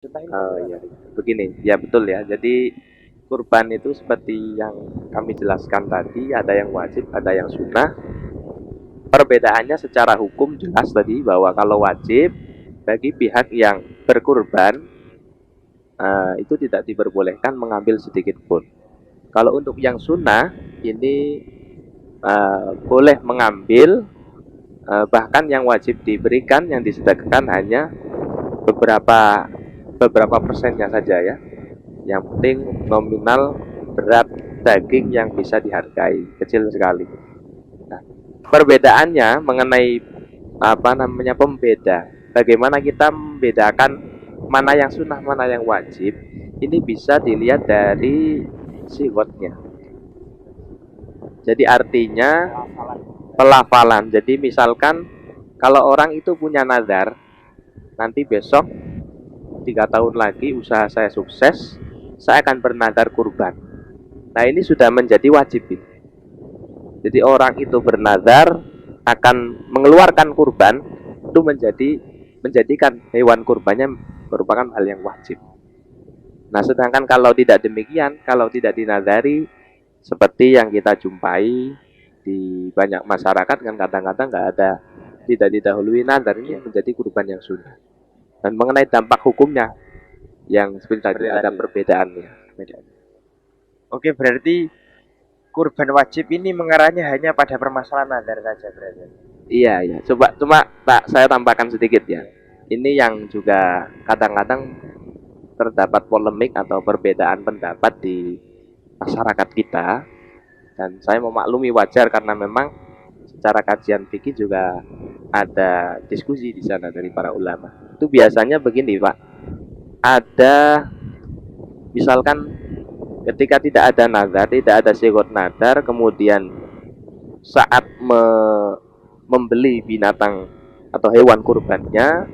Ya, begini, ya betul ya. Jadi kurban itu seperti yang kami jelaskan tadi, ada yang wajib, ada yang sunnah. Perbedaannya secara hukum jelas tadi bahwa kalau wajib bagi pihak yang berkurban itu tidak diperbolehkan mengambil sedikit pun. Kalau untuk yang sunnah ini boleh mengambil, bahkan yang wajib diberikan, yang disedekahkan hanya beberapa beberapa persennya saja ya. Yang penting nominal berat daging yang bisa dihargai kecil sekali. Nah, perbedaannya mengenai apa namanya pembeda, bagaimana kita membedakan mana yang sunnah mana yang wajib, ini bisa dilihat dari siwotnya. Jadi artinya pelafalan. Jadi misalkan kalau orang itu punya nazar, nanti besok 3 tahun lagi usaha saya sukses, saya akan bernadar kurban. Nah ini sudah menjadi wajib. Jadi orang itu bernadar akan mengeluarkan kurban, itu menjadikan hewan kurbannya merupakan hal yang wajib. Nah sedangkan kalau tidak demikian, kalau tidak dinadari, seperti yang kita jumpai di banyak masyarakat kan kadang-kadang nggak ada, tidak didahului nadar, ini menjadi kurban yang sunnah. Dan mengenai dampak hukumnya yang seperti tadi ada perbedaannya. Oke, berarti kurban wajib ini mengarahnya hanya pada permasalahan nazar saja berarti. Iya, iya. Coba cuma tak saya tambahkan sedikit ya. Ini yang juga kadang-kadang terdapat polemik atau perbedaan pendapat di masyarakat kita, dan saya memaklumi wajar karena memang secara kajian fikih juga ada diskusi di sana dari para ulama. Itu biasanya begini, Pak. Ada misalkan ketika tidak ada nazar, tidak ada sigot nazar, kemudian saat membeli binatang atau hewan kurbannya,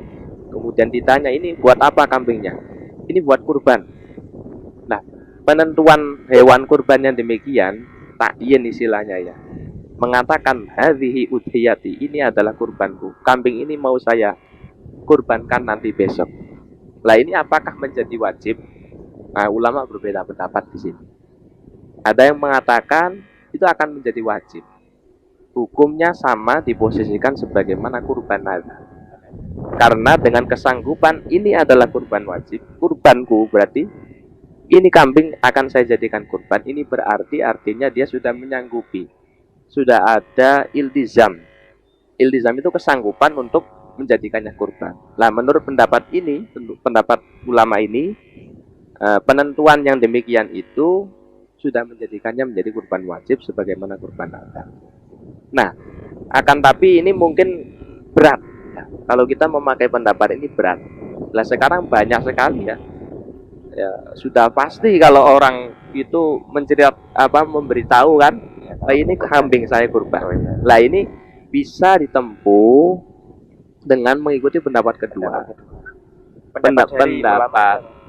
kemudian ditanya ini buat apa kambingnya, ini buat kurban. Nah penentuan hewan kurban yang demikian takyin istilahnya ya, mengatakan hadhihi udhiyati, ini adalah kurbanku, kambing ini mau saya kurbankan nanti besok. Lah ini apakah menjadi wajib? Nah ulama berbeda pendapat di sini. Ada yang mengatakan itu akan menjadi wajib, hukumnya sama diposisikan sebagaimana kurban nazar. Karena dengan kesanggupan ini adalah kurban wajib, kurbanku berarti ini kambing akan saya jadikan kurban. Ini berarti artinya dia sudah menyanggupi, sudah ada iltizam. Iltizam itu kesanggupan untuk menjadikannya kurban. Nah, menurut pendapat ini, pendapat ulama ini, penentuan yang demikian itu sudah menjadikannya menjadi kurban wajib sebagaimana kurban nazar. Nah, akan tapi ini mungkin berat. Kalau kita memakai pendapat ini berat. Nah sekarang banyak sekali ya. Ya sudah pasti kalau orang itu mencerit apa memberitahu kan, lah ini kambing saya kurban. Lah ini bisa ditempuh dengan mengikuti pendapat kedua. Pendapat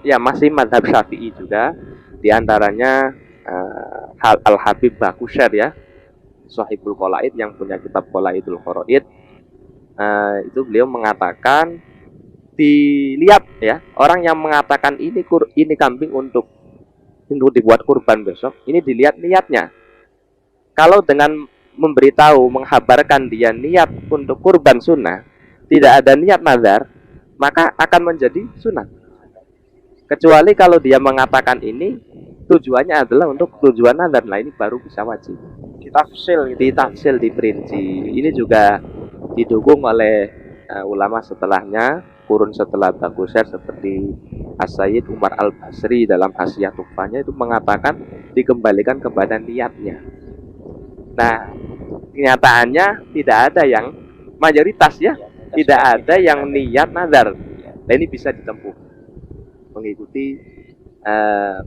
ya masih madhab syafi'i juga. Di antaranya Al Habib Bakusher ya, Sahibul Qolaid yang punya kitab Qolaidul Qoroid, itu beliau mengatakan dilihat ya, orang yang mengatakan ini kambing untuk dibuat kurban besok, ini dilihat niatnya. Kalau dengan memberitahu, menghabarkan dia niat untuk kurban sunnah, tidak ada niat nazar, maka akan menjadi sunnah. Kecuali kalau dia mengatakan ini tujuannya adalah untuk tujuan nazar, nah ini baru bisa wajib. Ditafsil gitu. Ditafsil, diperinci. Ini juga didukung oleh ulama setelahnya, kurun setelah Bagusir seperti As-Sayyid Umar Al-Basri dalam Hasyiah Tufahnya itu mengatakan dikembalikan kepada niatnya. Nah, kenyataannya tidak ada yang mayoritas ya, tidak ada yang niat nazar. Nah, ini bisa ditempuh mengikuti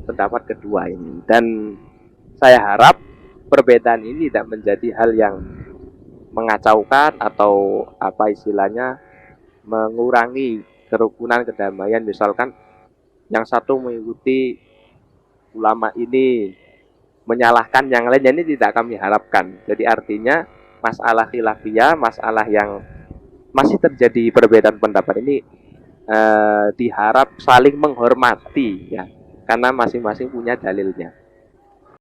pendapat kedua ini, dan saya harap perbedaan ini tidak menjadi hal yang mengacaukan atau apa istilahnya mengurangi kerukunan kedamaian. Misalkan yang satu mengikuti ulama ini menyalahkan yang lain, ini tidak kami harapkan. Jadi artinya masalah khilafiyah, masalah yang masih terjadi perbedaan pendapat ini diharap saling menghormati ya, karena masing-masing punya dalilnya.